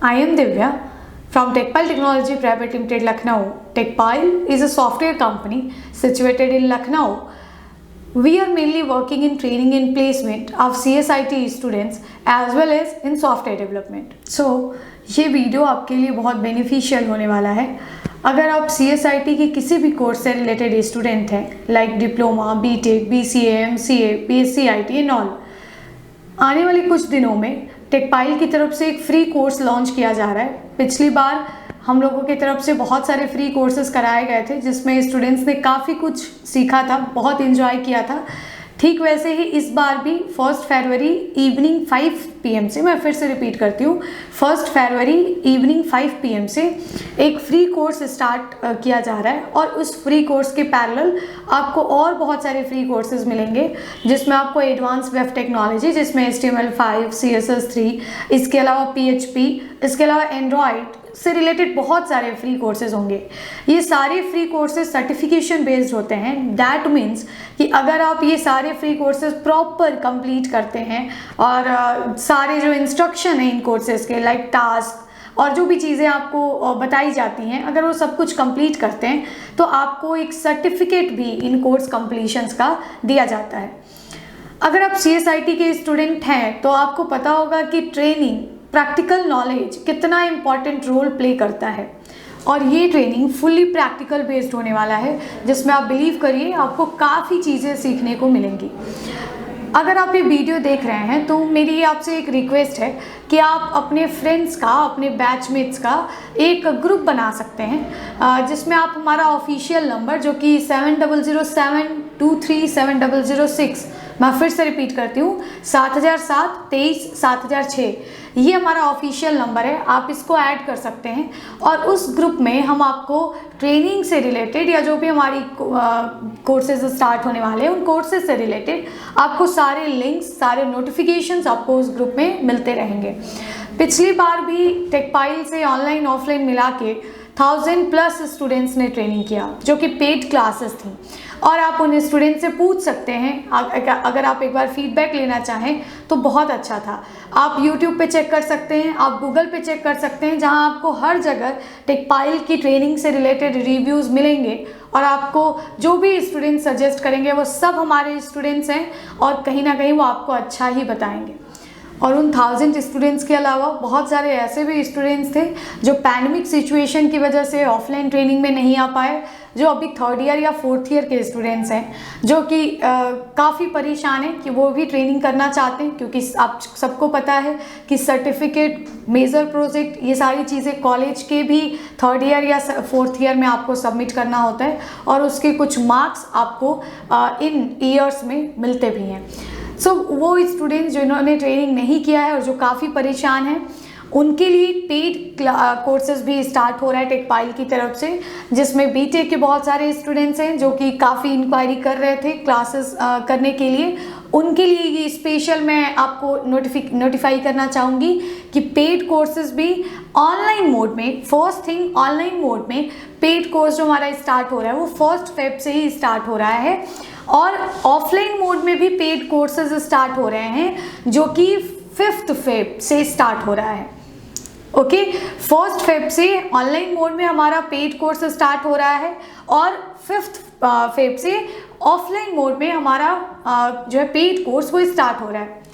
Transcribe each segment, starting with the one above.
I am Divya from TechPile Technology Private Limited, Lucknow. TechPile is a software company situated in Lucknow. We are mainly working in training and placement of CSIT students as well as in software development. So ये video आपके लिए बहुत beneficial होने वाला है। अगर आप CSIT के किसी भी कोर्स से रिलेटेड स्टूडेंट हैं, like diploma, B Tech, BCA, MCA, BSc IT and all, आने वाले कुछ दिनों में टेकपाइल की तरफ से एक फ्री कोर्स लॉन्च किया जा रहा है। पिछली बार हम लोगों की तरफ से बहुत सारे फ्री कोर्सेज कराए गए थे जिसमें स्टूडेंट्स ने काफ़ी कुछ सीखा था, बहुत एंजॉय किया था। ठीक वैसे ही इस बार भी 1 फरवरी इवनिंग 5 PM से, मैं फिर से रिपीट करती हूँ, 1 फरवरी इवनिंग 5 PM से एक फ्री कोर्स स्टार्ट किया जा रहा है। और उस फ्री कोर्स के पैरेलल आपको और बहुत सारे फ्री कोर्सेज मिलेंगे जिसमें आपको एडवांस वेब टेक्नोलॉजी, जिसमें HTML5, CSS3, इसके अलावा PHP, इसके अलावा एंड्रॉयड से रिलेटेड बहुत सारे फ्री कोर्सेज होंगे। ये सारे फ्री कोर्सेज सर्टिफिकेशन बेस्ड होते हैं। दैट मीन्स कि अगर आप ये सारे फ्री कोर्सेज प्रॉपर कंप्लीट करते हैं और सारे जो इंस्ट्रक्शन है इन कोर्सेज के, लाइक टास्क और जो भी चीज़ें आपको बताई जाती हैं, अगर वो सब कुछ कंप्लीट करते हैं तो आपको एक सर्टिफिकेट भी इन कोर्स कंप्लीशंस का दिया जाता है। अगर आप CSIT के स्टूडेंट हैं तो आपको पता होगा कि ट्रेनिंग, प्रैक्टिकल नॉलेज कितना इम्पॉर्टेंट रोल प्ले करता है। और ये ट्रेनिंग फुल्ली प्रैक्टिकल बेस्ड होने वाला है जिसमें आप बिलीव करिए आपको काफ़ी चीज़ें सीखने को मिलेंगी। अगर आप ये वीडियो देख रहे हैं तो मेरी आपसे एक रिक्वेस्ट है कि आप अपने फ्रेंड्स का, अपने बैचमेट्स का एक ग्रुप बना सकते हैं जिसमें आप हमारा ऑफिशियल नंबर, जो कि 7007237006, मैं फिर से रिपीट करती हूँ, 7007237006, ये हमारा ऑफिशियल नंबर है। आप इसको ऐड कर सकते हैं और उस ग्रुप में हम आपको ट्रेनिंग से रिलेटेड या जो भी हमारी कोर्सेज स्टार्ट होने वाले हैं उन कोर्सेज से रिलेटेड आपको सारे लिंक्स, सारे नोटिफिकेशंस आपको उस ग्रुप में मिलते रहेंगे। पिछली बार भी टेकपाइल से ऑनलाइन ऑफलाइन मिला के 1000+ स्टूडेंट्स ने ट्रेनिंग किया जो कि पेड क्लासेस थी। और आप उन स्टूडेंट से पूछ सकते हैं, अगर आप एक बार फीडबैक लेना चाहें तो बहुत अच्छा था। आप YouTube पे चेक कर सकते हैं, आप Google पे चेक कर सकते हैं, जहां आपको हर जगह टेकपाइल की ट्रेनिंग से रिलेटेड रिव्यूज़ मिलेंगे और आपको जो भी स्टूडेंट सजेस्ट करेंगे वो सब हमारे स्टूडेंट्स हैं और कहीं ना कहीं वो आपको अच्छा ही बताएंगे। और उन 1000 स्टूडेंट्स के अलावा बहुत सारे ऐसे भी स्टूडेंट्स थे जो पैंडमिक सिचुएशन की वजह से ऑफलाइन ट्रेनिंग में नहीं आ पाए, जो अभी 3rd ईयर या 4th ईयर के स्टूडेंट्स हैं, जो कि काफ़ी परेशान हैं कि वो भी ट्रेनिंग करना चाहते हैं, क्योंकि आप सबको पता है कि सर्टिफिकेट, मेजर प्रोजेक्ट, ये सारी चीज़ें कॉलेज के भी 3rd ईयर या 4th ईयर में आपको सबमिट करना होता है और उसके कुछ मार्क्स आपको इन ईयर्स में मिलते भी हैं। सो वो स्टूडेंट्स जिन्होंने ट्रेनिंग नहीं किया है और जो काफ़ी परेशान हैं, उनके लिए पेड कोर्सेज भी स्टार्ट हो रहा है टेकपाइल की तरफ से, जिसमें बीटेक के बहुत सारे स्टूडेंट्स हैं जो कि काफ़ी इंक्वायरी कर रहे थे क्लासेस करने के लिए। उनके लिए ये स्पेशल मैं आपको नोटिफाई करना चाहूँगी कि पेड कोर्सेज भी ऑनलाइन मोड में, फर्स्ट थिंग ऑनलाइन मोड में पेड कोर्स जो हमारा स्टार्ट हो रहा है वो 1 फेब से ही स्टार्ट हो रहा है। और ऑफलाइन मोड में भी पेड कोर्सेज स्टार्ट हो रहे हैं जो कि 5 फेब से स्टार्ट हो रहा है। ओके, 1 फेब से ऑनलाइन मोड में हमारा पेड कोर्स स्टार्ट हो रहा है और 5 फेब से ऑफलाइन मोड में हमारा जो है पेड कोर्स वो स्टार्ट हो रहा है।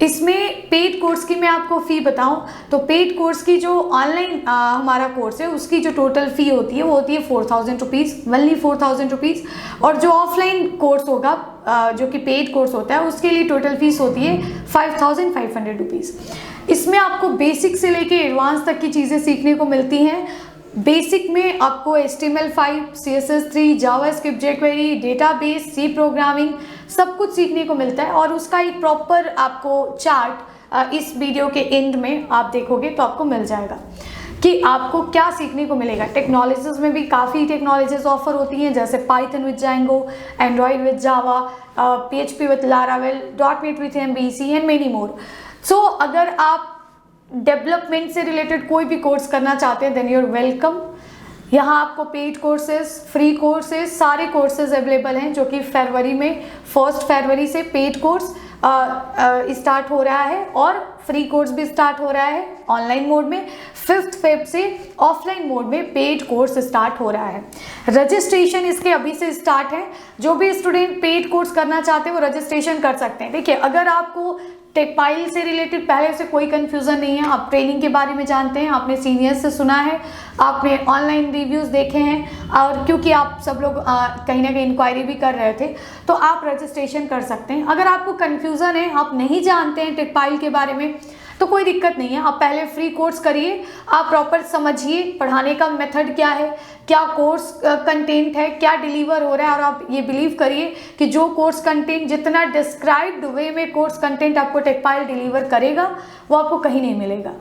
इसमें पेड कोर्स की मैं आपको फ़ी बताऊं तो पेड कोर्स की जो ऑनलाइन हमारा कोर्स है उसकी जो टोटल फ़ी होती है वो होती है 4000 रुपीज़, वनली 4000 रुपीज़। और जो ऑफलाइन कोर्स होगा जो कि पेड कोर्स होता है उसके लिए टोटल फीस होती है 5500 रुपीज़। इसमें आपको बेसिक से लेके एडवांस तक की चीज़ें सीखने को मिलती हैं। बेसिक में आपको HTML5, CSS3, JavaScript, jQuery, database, C programming सब कुछ सीखने को मिलता है और उसका एक प्रॉपर आपको चार्ट इस वीडियो के एंड में आप देखोगे तो आपको मिल जाएगा कि आपको क्या सीखने को मिलेगा। टेक्नोलॉजीज़ में भी काफ़ी टेक्नोलॉजीज़ ऑफर होती हैं, जैसे Python with Django, Android with Java, PHP with Laravel, .NET with MVC and many more. So अगर आप डेवलपमेंट से रिलेटेड कोई भी कोर्स करना चाहते हैं देन यू आर वेलकम। यहाँ आपको पेड कोर्सेज, फ्री कोर्सेज, सारे कोर्सेज अवेलेबल हैं जो कि फरवरी में 1 फरवरी से पेड कोर्स स्टार्ट हो रहा है और फ्री कोर्स भी स्टार्ट हो रहा है ऑनलाइन मोड में। 5 फेब से ऑफलाइन मोड में पेड कोर्स स्टार्ट हो रहा है। रजिस्ट्रेशन इसके अभी से स्टार्ट है। जो भी स्टूडेंट पेड कोर्स करना चाहते हैं वो रजिस्ट्रेशन कर सकते हैं। देखिए, अगर आपको टेकपाइल से रिलेटेड पहले से कोई कंफ्यूजन नहीं है, आप ट्रेनिंग के बारे में जानते हैं, आपने सीनियर्स से सुना है, आपने ऑनलाइन रिव्यूज़ देखे हैं, और क्योंकि आप सब लोग कहीं ना कहीं इंक्वायरी भी कर रहे थे, तो आप रजिस्ट्रेशन कर सकते हैं। अगर आपको कंफ्यूजन है, आप नहीं जानते हैं टेकपाइल के बारे में, तो कोई दिक्कत नहीं है। आप पहले फ्री कोर्स करिए, आप प्रॉपर समझिए पढ़ाने का मेथड क्या है, क्या कोर्स कंटेंट है, क्या डिलीवर हो रहा है, और आप ये बिलीव करिए कि जो कोर्स कंटेंट, जितना डिस्क्राइब्ड वे में कोर्स कंटेंट आपको टेकपाइल डिलीवर करेगा वो आपको कहीं नहीं मिलेगा।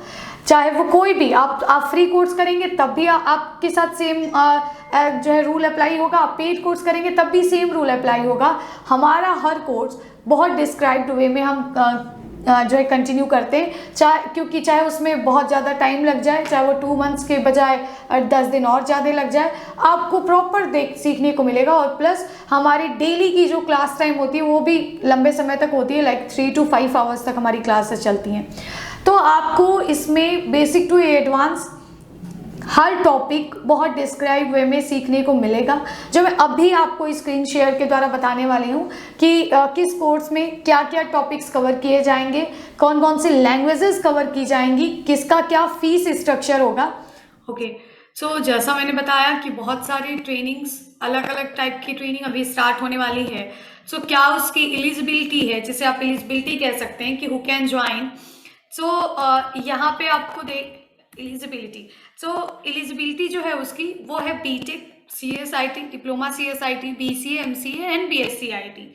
चाहे वो कोई भी आप फ्री कोर्स करेंगे तब भी आपके साथ सेम जो है रूल अप्लाई होगा, आप पेड कोर्स करेंगे तब भी सेम रूल अप्लाई होगा। हमारा हर कोर्स बहुत डिस्क्राइब्ड वे में हम जो है कंटिन्यू करते हैं, चाहे उसमें बहुत ज़्यादा टाइम लग जाए, चाहे वो 2 मंथ्स के बजाय 10 दिन और ज़्यादा लग जाए, आपको प्रॉपर सीखने को मिलेगा। और प्लस हमारी डेली की जो क्लास टाइम होती है वो भी लंबे समय तक होती है, लाइक 3 to 5 आवर्स तक हमारी क्लासेस चलती हैं। तो आपको इसमें बेसिक टू एडवांस हर टॉपिक बहुत डिस्क्राइब वे में सीखने को मिलेगा, जो मैं अभी आपको स्क्रीन शेयर के द्वारा बताने वाली हूँ कि किस कोर्स में क्या क्या टॉपिक्स कवर किए जाएंगे, कौन कौन सी लैंग्वेजेस कवर की जाएंगी, किसका क्या फीस स्ट्रक्चर होगा। ओके, सो जैसा मैंने बताया कि बहुत सारी ट्रेनिंग्स, अलग अलग टाइप की ट्रेनिंग अभी स्टार्ट होने वाली है। सो क्या उसकी एलिजिबिलिटी है, जिसे आप एलिजिबिलिटी कह सकते हैं कि हु कैन ज्वाइन। सो यहाँ पे आपको एलिजिबिलिटी जो है उसकी वो है B Tech, CSIT, diploma CSIT, BCA, MCA and BSc-IT।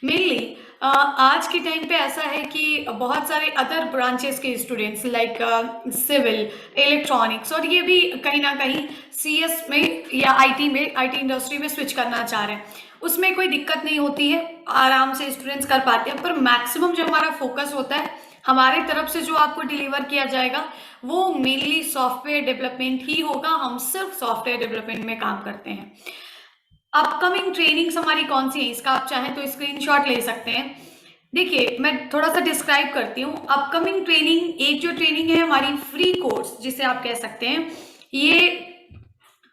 Mainly आज के टाइम पे ऐसा है कि बहुत सारे अदर ब्रांचेस के स्टूडेंट्स लाइक सिविल, इलेक्ट्रॉनिक्स, और ये भी कहीं ना कहीं CS में या IT इंडस्ट्री में स्विच करना चाह रहे हैं। उसमें कोई दिक्कत नहीं होती है, आराम से स्टूडेंट्स कर पाते हैं। पर मैक्सिमम जो हमारा फोकस होता है, हमारी तरफ से जो आपको डिलीवर किया जाएगा वो मेनली सॉफ्टवेयर डेवलपमेंट ही होगा। हम सिर्फ सॉफ्टवेयर डेवलपमेंट में काम करते हैं। अपकमिंग ट्रेनिंग्स हमारी कौन सी है, इसका आप चाहें तो स्क्रीनशॉट ले सकते हैं। देखिए, मैं थोड़ा सा डिस्क्राइब करती हूँ। अपकमिंग ट्रेनिंग, एक जो ट्रेनिंग है हमारी फ्री कोर्स जिसे आप कह सकते हैं, ये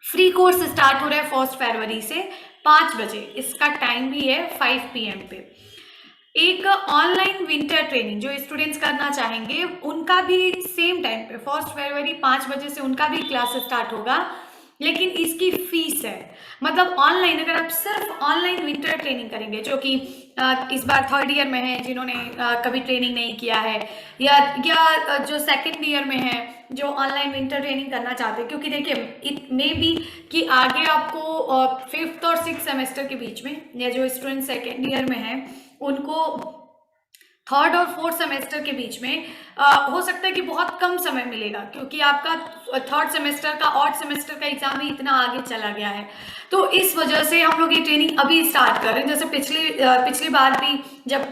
फ्री कोर्स स्टार्ट हो रहा है 1 फरवरी से 5 बजे। इसका टाइम भी है 5 PM पे। एक ऑनलाइन विंटर ट्रेनिंग जो स्टूडेंट्स करना चाहेंगे उनका भी सेम टाइम पे 1 फरवरी 5 बजे से उनका भी क्लास स्टार्ट होगा, लेकिन इसकी फीस है। मतलब ऑनलाइन, अगर आप सिर्फ ऑनलाइन विंटर ट्रेनिंग करेंगे, जो कि इस बार 3rd ईयर में है, जिन्होंने कभी ट्रेनिंग नहीं किया है, या जो 2nd ईयर में है जो ऑनलाइन विंटर ट्रेनिंग करना चाहते हैं, क्योंकि देखिए इट मे बी कि आगे आपको 5th और 6th सेमेस्टर के बीच में, या जो स्टूडेंट 2nd ईयर में है उनको 3rd और 4th सेमेस्टर के बीच में हो सकता है कि बहुत कम समय मिलेगा, क्योंकि आपका 3rd सेमेस्टर का 8th सेमेस्टर का एग्जाम ही इतना आगे चला गया है। तो इस वजह से हम लोग ये ट्रेनिंग अभी स्टार्ट कर रहे हैं। जैसे पिछली बार भी जब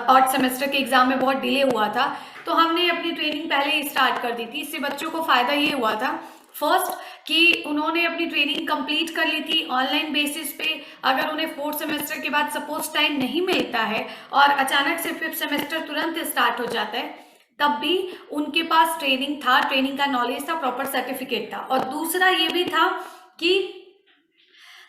8th सेमेस्टर के एग्जाम में बहुत डिले हुआ था, तो हमने अपनी ट्रेनिंग पहले ही स्टार्ट कर दी थी। इससे बच्चों को फायदा ये हुआ था, फर्स्ट कि उन्होंने अपनी ट्रेनिंग कंप्लीट कर ली थी ऑनलाइन बेसिस पे। अगर उन्हें 4th सेमेस्टर के बाद सपोज टाइम नहीं मिलता है और अचानक से 5th सेमेस्टर तुरंत स्टार्ट हो जाता है, तब भी उनके पास ट्रेनिंग था, ट्रेनिंग का नॉलेज था, प्रॉपर सर्टिफिकेट था। और दूसरा ये भी था कि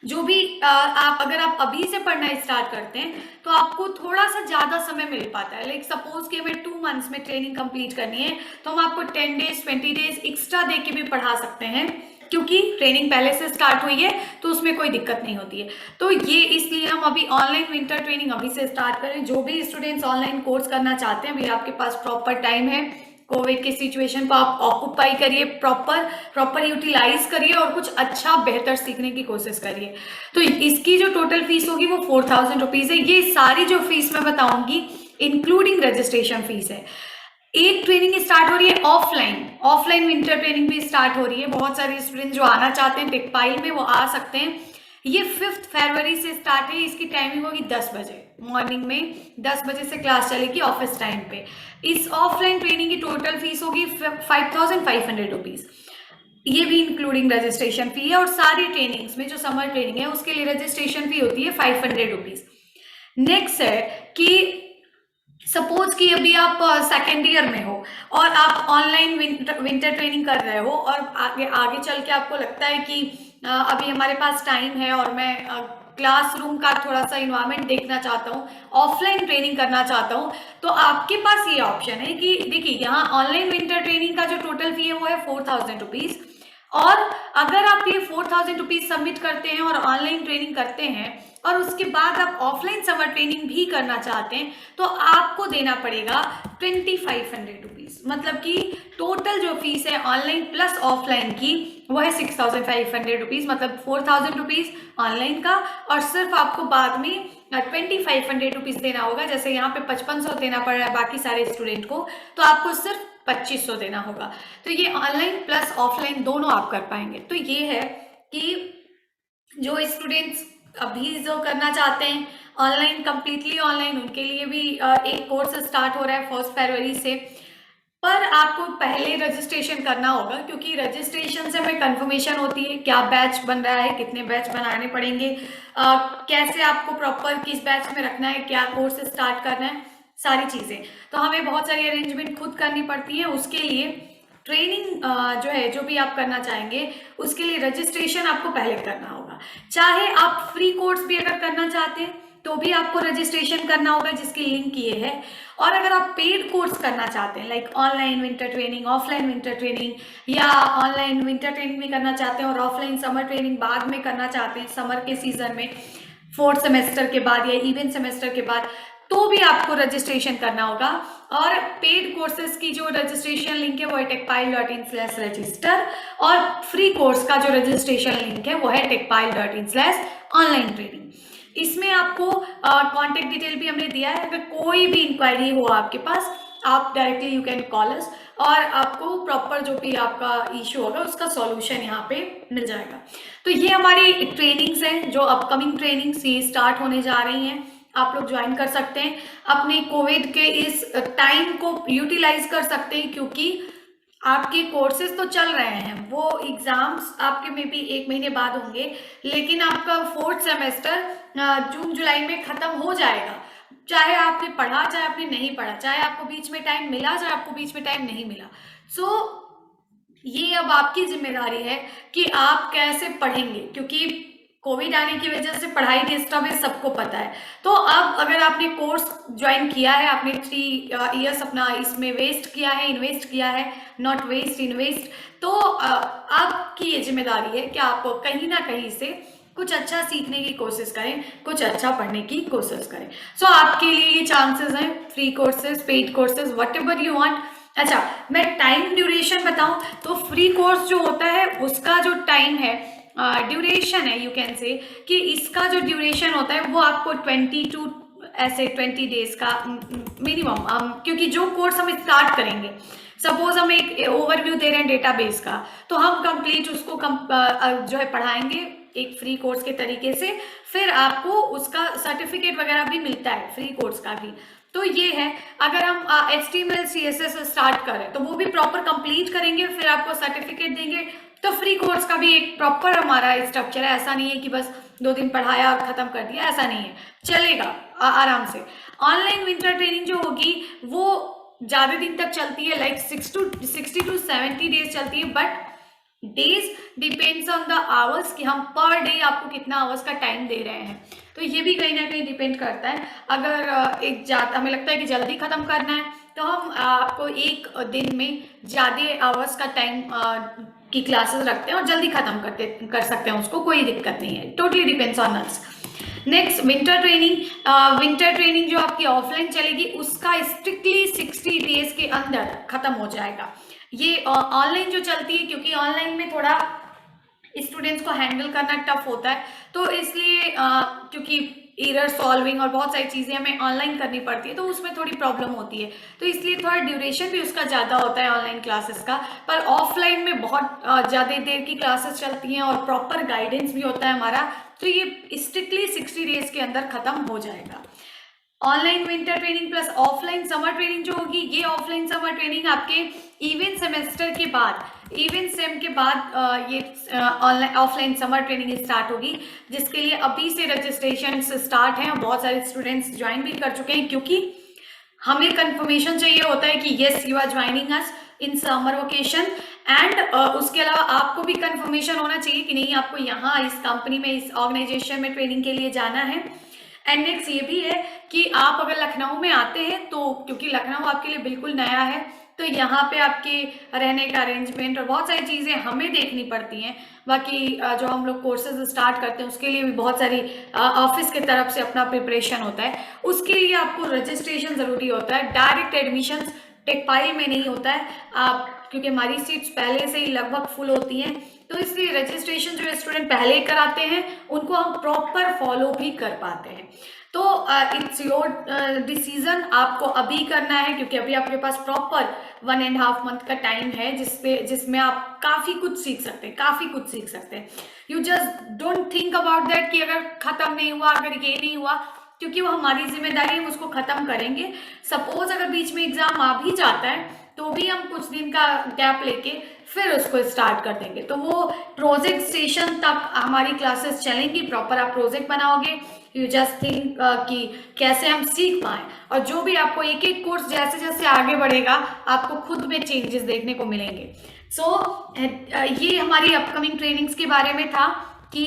जो भी अगर आप अभी से पढ़ना स्टार्ट करते हैं तो आपको थोड़ा सा ज़्यादा समय मिल पाता है। लाइक सपोज कि हमें 2 मंथ्स में ट्रेनिंग कंप्लीट करनी है, तो हम आपको 10 डेज 20 डेज एक्स्ट्रा दे के भी पढ़ा सकते हैं, क्योंकि ट्रेनिंग पहले से स्टार्ट हुई है, तो उसमें कोई दिक्कत नहीं होती है। तो ये इसलिए हम अभी ऑनलाइन विंटर ट्रेनिंग अभी से स्टार्ट करें। जो भी स्टूडेंट्स ऑनलाइन कोर्स करना चाहते हैं, अभी आपके पास प्रॉपर टाइम है। कोविड की सिचुएशन को आप ऑक्यूपाई करिए, प्रॉपर यूटिलाइज करिए और कुछ अच्छा बेहतर सीखने की कोशिश करिए। तो इसकी जो टोटल फीस होगी वो 4000 रुपीज़ है। ये सारी जो फीस मैं बताऊंगी इंक्लूडिंग रजिस्ट्रेशन फीस है। एक ट्रेनिंग स्टार्ट हो रही है ऑफलाइन विंटर ट्रेनिंग भी स्टार्ट हो रही है। बहुत सारे स्टूडेंट जो आना चाहते हैं टेकपाइल में वो आ सकते हैं। ये 5 फरवरी से स्टार्ट है। इसकी टाइमिंग होगी 10 बजे मॉर्निंग में, 10 बजे से क्लास चलेगी ऑफिस टाइम पे। इस ऑफलाइन ट्रेनिंग की टोटल फीस होगी 5500 रुपीज़। ये भी इंक्लूडिंग रजिस्ट्रेशन फी है। और सारी ट्रेनिंग्स में जो समर ट्रेनिंग है उसके लिए रजिस्ट्रेशन फी होती है 500 रुपीज़। नेक्स्ट है कि सपोज कि अभी आप सेकेंड ईयर में हो और आप ऑनलाइन विंटर ट्रेनिंग कर रहे हो और आगे आगे चल के आपको लगता है कि अभी हमारे पास टाइम है और मैं क्लासरूम का थोड़ा सा इन्वायरमेंट देखना चाहता हूँ, ऑफलाइन ट्रेनिंग करना चाहता हूँ, तो आपके पास ये ऑप्शन है कि देखिए यहाँ ऑनलाइन विंटर ट्रेनिंग का जो टोटल फी है वो है 4,000 रुपीज। और अगर आप ये 4,000 रुपीज सबमिट करते हैं और ऑनलाइन ट्रेनिंग करते हैं और उसके बाद आप ऑफलाइन समर ट्रेनिंग भी करना चाहते हैं तो आपको देना पड़ेगा 2,500 रुपीज। मतलब कि टोटल जो फीस है ऑनलाइन प्लस ऑफलाइन की वो है 6,500 रुपीज, मतलब 4,000 रुपीज ऑनलाइन का और सिर्फ आपको बाद में 2,500 रुपीज देना होगा। जैसे यहाँ पे 5,500 देना पड़ रहा है बाकी सारे स्टूडेंट को, तो आपको सिर्फ 2,500 देना होगा। तो ये ऑनलाइन प्लस ऑफलाइन दोनों आप कर पाएंगे। तो ये है कि जो स्टूडेंट्स अभी जो करना चाहते हैं ऑनलाइन, कंप्लीटली ऑनलाइन, उनके लिए भी एक कोर्स स्टार्ट हो रहा है 1 फरवरी से। पर आपको पहले रजिस्ट्रेशन करना होगा क्योंकि रजिस्ट्रेशन से हमें कंफर्मेशन होती है क्या बैच बन रहा है, कितने बैच बनाने पड़ेंगे, कैसे आपको प्रॉपर किस बैच में रखना है, क्या कोर्स स्टार्ट करना है, सारी चीज़ें। तो हमें बहुत सारी अरेंजमेंट खुद करनी पड़ती है। उसके लिए ट्रेनिंग जो है जो भी आप करना चाहेंगे उसके लिए रजिस्ट्रेशन आपको पहले करना होगा। चाहे आप फ्री कोर्स भी अगर करना चाहते हैं तो भी आपको रजिस्ट्रेशन करना होगा जिसकी लिंक ये है। और अगर आप पेड कोर्स करना चाहते हैं like online winter training, offline winter training, या ऑनलाइन विंटर ट्रेनिंग भी करना चाहते हैं और ऑफलाइन समर ट्रेनिंग बाद में करना चाहते हैं समर के सीजन में 4th सेमेस्टर के बाद या इवन सेमेस्टर के बाद, तो भी आपको रजिस्ट्रेशन करना होगा। और पेड कोर्सेज की जो रजिस्ट्रेशन लिंक है वो है techpile.in/register और फ्री कोर्स का जो रजिस्ट्रेशन लिंक है वो है techpile.in/online ट्रेनिंग। इसमें आपको कॉन्टेक्ट डिटेल भी हमने दिया है। अगर कोई भी इंक्वायरी हो आपके पास आप डायरेक्टली यू कैन कॉल अस और आपको प्रॉपर जो भी आपका इशू होगा उसका सॉल्यूशन यहाँ पे मिल जाएगा। तो ये हमारी ट्रेनिंग्स हैं जो अपकमिंग ट्रेनिंग्स ये स्टार्ट होने जा रही हैं, आप लोग ज्वाइन कर सकते हैं, अपने कोविड के इस टाइम को यूटिलाइज कर सकते हैं क्योंकि आपके कोर्सेज तो चल रहे हैं, वो एग्जाम्स आपके में भी 1 महीने बाद होंगे, लेकिन आपका 4th सेमेस्टर जून जुलाई में खत्म हो जाएगा। चाहे आपने पढ़ा चाहे आपने नहीं पढ़ा, चाहे आपको बीच में टाइम मिला चाहे आपको बीच में टाइम नहीं मिला। ये अब आपकी जिम्मेदारी है कि आप कैसे पढ़ेंगे क्योंकि कोविड आने की वजह से पढ़ाई डिस्टर्ब है, सबको पता है। तो अब अगर आपने कोर्स ज्वाइन किया है, आपने 3 इयर्स अपना इसमें वेस्ट किया है, इन्वेस्ट किया है, नॉट वेस्ट इन्वेस्ट, तो आपकी ये जिम्मेदारी है कि आप कहीं ना कहीं से कुछ अच्छा सीखने की कोशिश करें, कुछ अच्छा पढ़ने की कोशिश करें। आपके लिए ये चांसेस हैं, free courses, paid courses, what ever you want. अच्छा, मैं टाइम ड्यूरेशन बताऊं तो फ्री कोर्स जो होता है उसका जो टाइम है, ड्यूरेशन है, यू कैन से कि इसका जो ड्यूरेशन होता है वो आपको 20 डेज का मिनिमम, क्योंकि जो कोर्स हम स्टार्ट करेंगे, सपोज हम एक ओवरव्यू दे रहे हैं डेटाबेस का, तो हम कंप्लीट उसको जो है पढ़ाएंगे एक फ्री कोर्स के तरीके से, फिर आपको उसका सर्टिफिकेट वगैरह भी मिलता है फ्री कोर्स का भी। तो ये है, अगर हम HTML CSS स्टार्ट करें तो वो भी प्रॉपर कंप्लीट करेंगे, फिर आपको सर्टिफिकेट देंगे। तो फ्री कोर्स का भी एक प्रॉपर हमारा स्ट्रक्चर है, ऐसा नहीं है कि बस 2 दिन पढ़ाया और खत्म कर दिया, ऐसा नहीं है, चलेगा आराम से। ऑनलाइन विंटर ट्रेनिंग जो होगी वो ज़्यादा दिन तक चलती है, लाइक 60 to 70 डेज चलती है, but days depends on the hours कि हम पर डे आपको कितना आवर्स का टाइम दे रहे हैं। तो ये भी कहीं ना कहीं डिपेंड करता है। अगर हमें लगता है कि जल्दी ख़त्म करना है तो हम आपको एक दिन में ज़्यादा आवर्स का टाइम की क्लासेस रखते हैं और जल्दी ख़त्म कर सकते हैं उसको, कोई दिक्कत नहीं है, totally depends on us. Next winter training जो आपकी ऑफलाइन चलेगी उसका स्ट्रिक्टली 60 डेज के अंदर ख़त्म हो जाएगा। ये ऑनलाइन जो चलती है, क्योंकि ऑनलाइन में थोड़ा स्टूडेंट्स को हैंडल करना टफ होता है, तो इसलिए क्योंकि एरर सॉल्विंग और बहुत सारी चीज़ें हमें ऑनलाइन करनी पड़ती है तो उसमें थोड़ी प्रॉब्लम होती है, तो इसलिए थोड़ा ड्यूरेशन भी उसका ज़्यादा होता है ऑनलाइन क्लासेस का। पर ऑफलाइन में बहुत ज़्यादा देर की क्लासेस चलती हैं और प्रॉपर गाइडेंस भी होता है हमारा, तो ये स्ट्रिक्टली 60 डेज के अंदर ख़त्म हो जाएगा। Online winter training plus offline summer training जो होगी, ये ऑफलाइन समर ट्रेनिंग आपके इवन सेमेस्टर के बाद, इवन सेम के बाद ये online offline summer training start होगी, जिसके लिए अभी से रजिस्ट्रेशन स्टार्ट हैं और बहुत सारे स्टूडेंट्स ज्वाइन भी कर चुके हैं, क्योंकि हमें कंफर्मेशन चाहिए होता है कि yes you are joining us in summer vacation, and उसके अलावा आपको भी कंफर्मेशन होना चाहिए कि नहीं आपको यहाँ इस कंपनी में, इस ऑर्गेनाइजेशन में ट्रेनिंग के लिए जाना है। एंड नेक्स्ट ये भी है कि आप अगर लखनऊ में आते हैं तो, क्योंकि लखनऊ आपके लिए बिल्कुल नया है, तो यहाँ पे आपके रहने का अरेंजमेंट और बहुत सारी चीज़ें हमें देखनी पड़ती हैं। बाकी जो हम लोग कोर्सेज स्टार्ट करते हैं उसके लिए भी बहुत सारी ऑफिस की तरफ से अपना प्रिपरेशन होता है। उसके लिए आपको रजिस्ट्रेशन ज़रूरी होता है, डायरेक्ट एडमिशन टेकपाइल में नहीं होता है। आप, क्योंकि हमारी सीट्स पहले से ही लगभग फुल होती हैं, तो इसलिए रजिस्ट्रेशन जो स्टूडेंट पहले कराते हैं उनको हम प्रॉपर फॉलो भी कर पाते हैं। तो इट्स योर डिसीजन, आपको अभी करना है, क्योंकि अभी आपके पास प्रॉपर 1.5 मंथ का टाइम है जिसमें आप काफ़ी कुछ सीख सकते हैं। You just don't think about that कि अगर ख़त्म नहीं हुआ, अगर ये नहीं हुआ, क्योंकि वो हमारी जिम्मेदारी है, उसको ख़त्म करेंगे। सपोज अगर बीच में एग्ज़ाम आ भी जाता है तो भी हम कुछ दिन का गैप लेके फिर उसको स्टार्ट कर देंगे। तो वो प्रोजेक्ट सेशन तक हमारी क्लासेस चलेंगी, प्रॉपर आप प्रोजेक्ट बनाओगे। यू जस्ट थिंक कि कैसे हम सीख पाएँ, और जो भी आपको एक एक कोर्स जैसे जैसे आगे बढ़ेगा आपको खुद में चेंजेस देखने को मिलेंगे। ये हमारी अपकमिंग ट्रेनिंग्स के बारे में था कि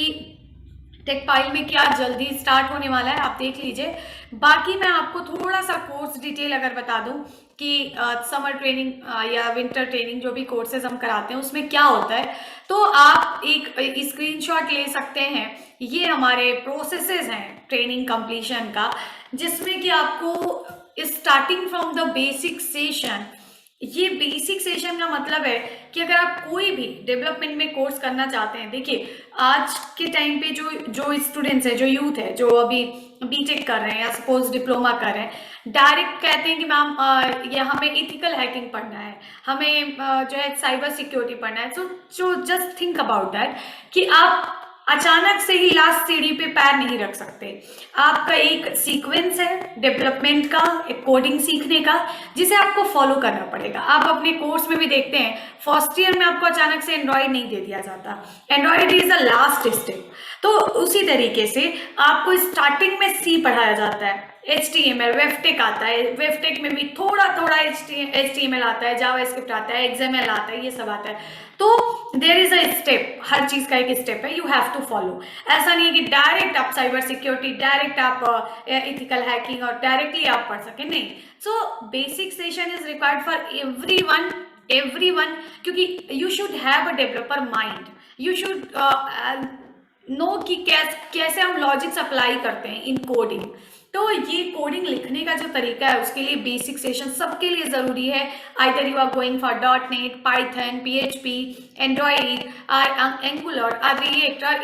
टेकपाइल में क्या जल्दी स्टार्ट होने वाला है, आप देख लीजिए। बाकी मैं आपको थोड़ा सा कोर्स डिटेल अगर बता दूं कि समर ट्रेनिंग या विंटर ट्रेनिंग जो भी कोर्सेज हम कराते हैं उसमें क्या होता है, तो आप एक स्क्रीनशॉट ले सकते हैं। ये हमारे प्रोसेसेस हैं ट्रेनिंग कंप्लीशन का, जिसमें कि आपको starting from the basic session, ये बेसिक सेशन का मतलब है कि अगर आप कोई भी डेवलपमेंट में कोर्स करना चाहते हैं, देखिए आज के टाइम पे जो स्टूडेंट्स है, जो यूथ है, जो अभी बीटेक कर रहे हैं या सपोज डिप्लोमा कर रहे हैं, डायरेक्ट कहते हैं कि मैम ये हमें इथिकल हैकिंग पढ़ना है, हमें जो है साइबर सिक्योरिटी पढ़ना है। So just think about that कि आप अचानक से ही लास्ट सीढ़ी पे पैर नहीं रख सकते। आपका एक सीक्वेंस है डेवलपमेंट का, एक कोडिंग सीखने का, जिसे आपको फॉलो करना पड़ेगा। आप अपने कोर्स में भी देखते हैं फर्स्ट ईयर में आपको अचानक से एंड्रॉयड नहीं दे दिया जाता, Android is the last step. तो उसी तरीके से आपको स्टार्टिंग में सी पढ़ाया जाता है, HTML, वेबटेक आता है, वेबटेक में भी थोड़ा थोड़ा HTML आता है, जावास्क्रिप्ट आता है, XML आता है, ये सब आता है। तो देयर इज अ स्टेप, हर चीज का एक स्टेप है, यू हैव टू फॉलो। ऐसा नहीं है कि डायरेक्ट आप साइबर सिक्योरिटी, डायरेक्ट आप इथिकल हैकिंग और डायरेक्टली आप पढ़ सकें, नहीं। So basic session is required for everyone, क्योंकि you should have a developer mind, you should know कि कैसे हम लॉजिक्स अप्लाई करते हैं इन कोडिंग। तो ये कोडिंग लिखने का जो तरीका है उसके लिए बेसिक सेशन सबके लिए ज़रूरी है। Either you are going for .NET, Python, PHP, Android, Angular, React और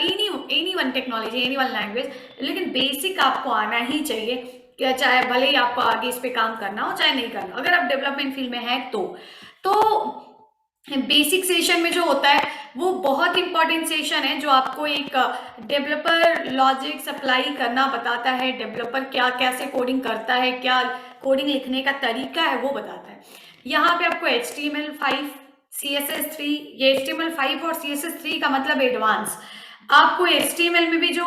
any one technology, any one language, लेकिन बेसिक आपको आना ही चाहिए, चाहे भले ही आपको आगे इस पे काम करना हो चाहे नहीं करना, अगर आप डेवलपमेंट फील्ड में हैं तो बेसिक सेशन में जो होता है वो बहुत इंपॉर्टेंट सेशन है, जो आपको एक डेवलपर लॉजिक सप्लाई करना बताता है, डेवलपर क्या कैसे कोडिंग करता है, क्या कोडिंग लिखने का तरीका है वो बताता है। यहाँ पे आपको HTML5, CSS3, ये HTML5 और CSS3 का मतलब एडवांस। आपको HTML में भी जो,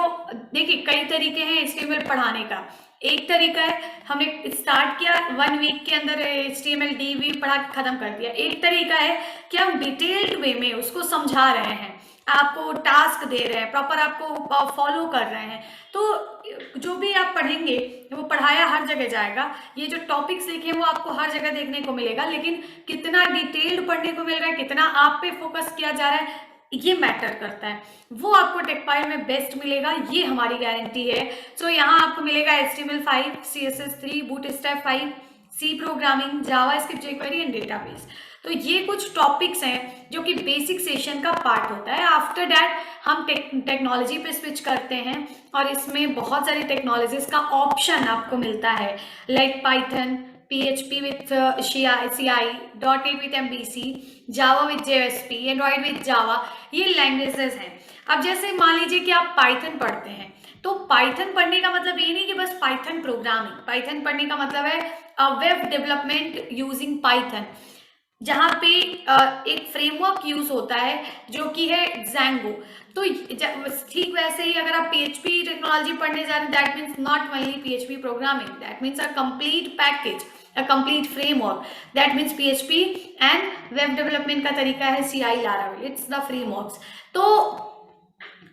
देखिए कई तरीके हैं HTML पढ़ाने का। एक तरीका है हमने स्टार्ट किया 1 वीक के अंदर HTML DV पढ़ा के खत्म कर दिया। एक तरीका है कि हम डिटेल्ड वे में उसको समझा रहे हैं, आपको टास्क दे रहे हैं, प्रॉपर आपको फॉलो कर रहे हैं। तो जो भी आप पढ़ेंगे वो पढ़ाया हर जगह जाएगा, ये जो टॉपिक्स लिखे वो आपको हर जगह देखने को मिलेगा, लेकिन कितना डिटेल्ड पढ़ने को मिल रहा है, कितना आप पे फोकस किया जा रहा है, ये मैटर करता है। वो आपको टेकपाइल में बेस्ट मिलेगा, ये हमारी गारंटी है। सो यहाँ आपको मिलेगा HTML5, CSS3, bootstrap 5, C programming, JavaScript, jQuery and database. तो ये कुछ टॉपिक्स हैं जो कि बेसिक सेशन का पार्ट होता है। आफ्टर दैट हम टेक्नोलॉजी पे स्विच करते हैं और इसमें बहुत सारी टेक्नोलॉजीज का ऑप्शन आपको मिलता है, like Python, PHP with CI, .NET with MVC, Java with JSP, Android with Java, ये लैंग्वेजेस हैं। अब जैसे मान लीजिए कि आप पाइथन पढ़ते हैं, तो पाइथन पढ़ने का मतलब ये नहीं कि बस पाइथन प्रोग्रामिंग, पाइथन पढ़ने का मतलब है वेब डेवलपमेंट यूजिंग पाइथन, जहाँ पे एक फ्रेमवर्क यूज होता है जो कि है Django। तो ठीक वैसे ही अगर आप PHP टेक्नोलॉजी पढ़ने जा रहे हैं, that means not only PHP programming, that means a complete package. A complete framework, that means PHP and web development का तरीका है CI Laravel, it's the frameworks. तो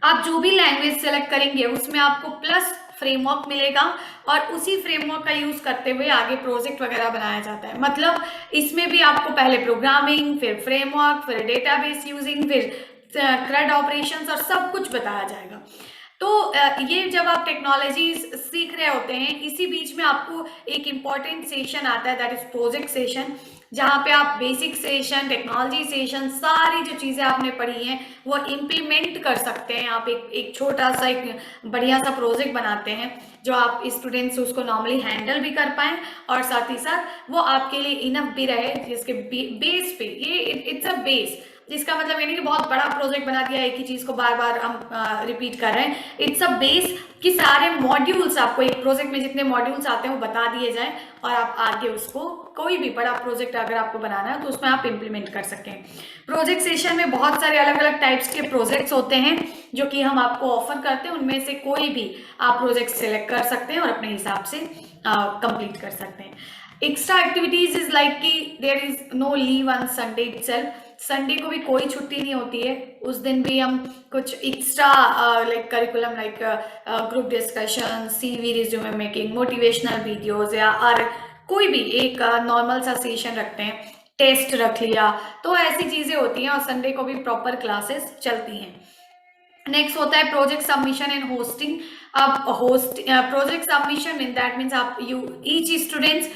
आप जो भी लैंग्वेज सेलेक्ट करेंगे उसमें आपको प्लस फ्रेमवर्क मिलेगा और उसी फ्रेमवर्क का यूज करते हुए आगे प्रोजेक्ट वगैरह बनाया जाता है। मतलब इसमें भी आपको पहले प्रोग्रामिंग, फिर फ्रेमवर्क, फिर डेटाबेस यूजिंग, फिर CRUD ऑपरेशंस और सब कुछ बताया जाएगा। तो ये जब आप टेक्नोलॉजी सीख रहे होते हैं, इसी बीच में आपको एक इम्पॉर्टेंट सेशन आता है, दैट इज प्रोजेक्ट सेशन, जहाँ पे आप बेसिक सेशन, टेक्नोलॉजी सेशन, सारी जो चीज़ें आपने पढ़ी हैं वो इम्प्लीमेंट कर सकते हैं। आप एक छोटा सा एक बढ़िया सा प्रोजेक्ट बनाते हैं जो आप स्टूडेंट्स उसको नॉर्मली हैंडल भी कर पाएँ और साथ ही साथ वो आपके लिए इनफ भी रहे, जिसके बेस पे ये इट्स अ बेस, जिसका मतलब ये नहीं कि बहुत बड़ा प्रोजेक्ट बना दिया, एक ही चीज को बार बार हम रिपीट कर रहे हैं। इट्स अ बेस कि सारे मॉड्यूल्स, आपको एक प्रोजेक्ट में जितने मॉड्यूल्स आते हैं वो बता दिए जाएं और आप आगे उसको कोई भी बड़ा प्रोजेक्ट अगर आपको बनाना है तो उसमें आप इम्प्लीमेंट कर सकें। प्रोजेक्ट सेशन में बहुत सारे अलग अलग टाइप्स के प्रोजेक्ट्स होते हैं जो कि हम आपको ऑफर करते हैं, उनमें से कोई भी आप प्रोजेक्ट सेलेक्ट कर सकते हैं और अपने हिसाब से कंप्लीट कर सकते हैं। एक्स्ट्रा एक्टिविटीज इज लाइक कि there is no leave on Sunday itself, Sunday को भी कोई छुट्टी नहीं होती है, उस दिन भी हम कुछ extra like curriculum, like group discussion, CV resume making, motivational videos या और कोई भी एक नॉर्मल सा सेशन रखते हैं, टेस्ट रख लिया, तो ऐसी चीज़ें होती हैं और संडे को भी प्रॉपर क्लासेस चलती हैं। नेक्स्ट होता है प्रोजेक्ट सबमिशन एंड होस्टिंग। अब project submission in that means आप ईच स्टूडेंट्स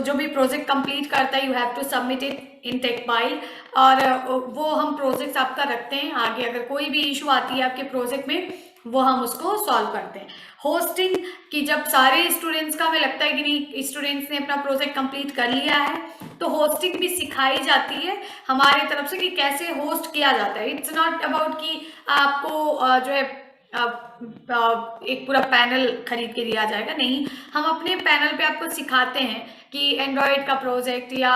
जो भी प्रोजेक्ट कंप्लीट करता है, you have to submit it in Techpile, और वो हम प्रोजेक्ट्स आपका रखते हैं, आगे अगर कोई भी इशू आती है आपके प्रोजेक्ट में वो हम उसको सॉल्व करते हैं। होस्टिंग कि जब सारे स्टूडेंट्स का हमें लगता है कि नहीं स्टूडेंट्स ने अपना प्रोजेक्ट कंप्लीट कर लिया है, तो होस्टिंग भी सिखाई जाती है हमारे तरफ से कि कैसे होस्ट किया जाता है। इट्स नॉट अबाउट कि आपको जो है एक पूरा पैनल खरीद के दिया जाएगा, नहीं, हम अपने पैनल पे आपको सिखाते हैं कि एंड्रॉयड का प्रोजेक्ट या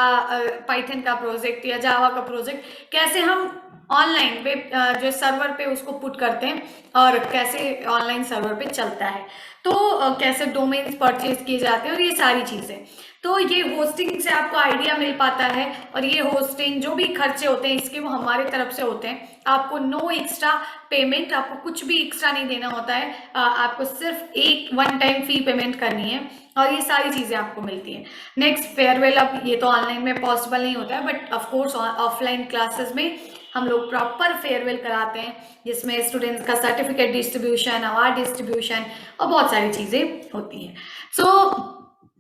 पाइथन का प्रोजेक्ट या जावा का प्रोजेक्ट कैसे हम ऑनलाइन पे जो सर्वर पे उसको पुट करते हैं और कैसे ऑनलाइन सर्वर पे चलता है, तो कैसे डोमेन्स परचेज किए जाते हैं और ये सारी चीज़ें। तो ये होस्टिंग से आपको आइडिया मिल पाता है, और ये होस्टिंग जो भी खर्चे होते हैं इसके वो हमारे तरफ से होते हैं। आपको नो एक्स्ट्रा पेमेंट, आपको कुछ भी एक्स्ट्रा नहीं देना होता है, आपको सिर्फ एक वन टाइम फी पेमेंट करनी है और ये सारी चीज़ें आपको मिलती हैं। नेक्स्ट फेयरवेल, अब ये तो ऑनलाइन में पॉसिबल नहीं होता है, बट ऑफकोर्स ऑफलाइन क्लासेस में हम लोग प्रॉपर फेयरवेल कराते हैं जिसमें स्टूडेंट्स का सर्टिफिकेट डिस्ट्रीब्यूशन, अवार्ड डिस्ट्रीब्यूशन और बहुत सारी चीज़ें होती हैं। सो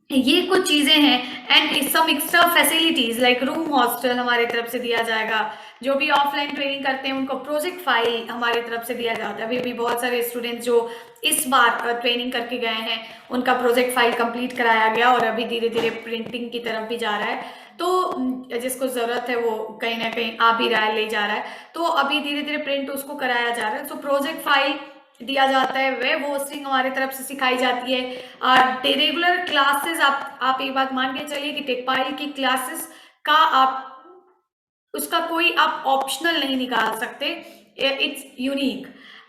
ये कुछ चीज़ें हैं and some extra facilities like room hostel हमारे तरफ से दिया जाएगा। जो भी ऑफलाइन ट्रेनिंग करते हैं उनको प्रोजेक्ट फाइल हमारी तरफ से दिया जाता है। अभी भी बहुत सारे स्टूडेंट्स जो इस बार ट्रेनिंग करके गए हैं उनका प्रोजेक्ट फाइल कंप्लीट कराया गया और अभी धीरे धीरे प्रिंटिंग की तरफ भी जा रहा है, तो जिसको ज़रूरत है वो कहीं ना कहीं आ भी रहा है, ले जा रहा है, तो अभी धीरे धीरे प्रिंट उसको कराया जा रहा है। तो प्रोजेक्ट फाइल दिया जाता है, वेब होस्टिंग हमारी तरफ से सिखाई जाती है, और रेगुलर क्लासेस आप एक बात मान के चलिए कि टेकपाइल की क्लासेस का आप उसका कोई आप ऑप्शनल नहीं निकाल सकते, it's unique.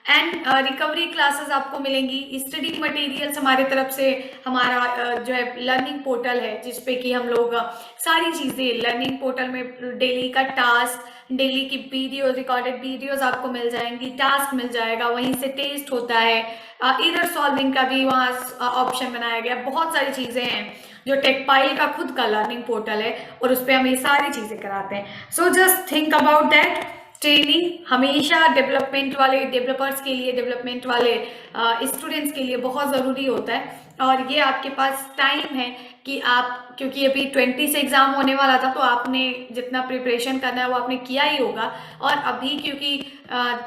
And recovery classes आपको मिलेंगी, स्टडी मटेरियल्स हमारे तरफ से, हमारा जो है लर्निंग पोर्टल है जिसपे कि हम लोग सारी चीज़ें लर्निंग पोर्टल में डेली का टास्क, डेली की वीडियो, रिकॉर्डेड वीडियोस आपको मिल जाएंगी, टास्क मिल जाएगा, वहीं से टेस्ट होता है, एरर सॉल्विंग का भी वहाँ ऑप्शन बनाया गया। बहुत सारी चीज़ें हैं जो टेकपाइल का खुद का लर्निंग पोर्टल है और उस पर हम ये सारी चीज़ें कराते हैं। So just think about that, training हमेशा डेवलपमेंट वाले डेवलपर्स के लिए, डेवलपमेंट वाले स्टूडेंट्स के लिए बहुत ज़रूरी होता है, और ये आपके पास टाइम है कि आप, क्योंकि अभी 20 से एग्ज़ाम होने वाला था तो आपने जितना प्रिपरेशन करना है वो आपने किया ही होगा, और अभी क्योंकि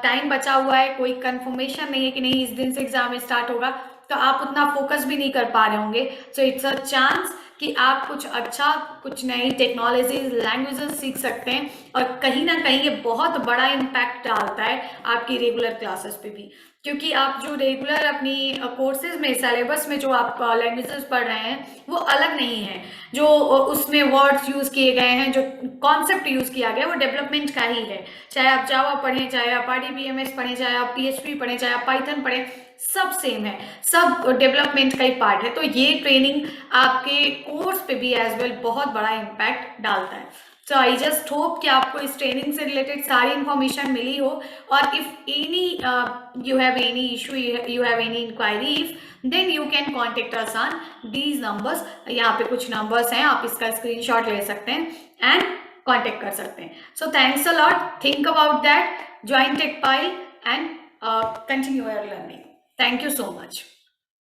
टाइम बचा हुआ है, कोई कंफर्मेशन नहीं है कि नहीं इस दिन से एग्ज़ाम स्टार्ट होगा, तो आप उतना फोकस भी नहीं कर पा रहे होंगे। सो इट्स अ चांस कि आप कुछ अच्छा, कुछ नई टेक्नोलॉजीज, लैंग्वेजेस सीख सकते हैं, और कहीं ना कहीं ये बहुत बड़ा इम्पैक्ट डालता है आपकी रेगुलर क्लासेस पे भी, क्योंकि आप जो रेगुलर अपनी कोर्सेज में, सिलेबस में जो आप लैंग्वेजेस पढ़ रहे हैं वो अलग नहीं है, जो उसमें वर्ड्स यूज़ किए गए हैं, जो कॉन्सेप्ट यूज़ किया गया है वो डेवलपमेंट का ही है। चाहे आप जावा पढ़ें, चाहे आप RDBMS पढ़ें, चाहे आप PHP पढ़ें, चाहे आप पाइथन पढ़ें, सब सेम है, सब डेवलपमेंट का ही पार्ट है। तो ये ट्रेनिंग आपके कोर्स पे भी एज वेल बहुत बड़ा इम्पैक्ट डालता है। सो आई जस्ट होप कि आपको इस ट्रेनिंग से रिलेटेड सारी इंफॉर्मेशन मिली हो, और if any you have any issue, you have any inquiries, then you can contact us on these numbers. यहाँ पे कुछ नंबर्स हैं, आप इसका स्क्रीनशॉट ले सकते हैं एंड कॉन्टेक्ट कर सकते हैं। So thanks a lot, think about that, join Techpile and continue your learning. Thank you so much.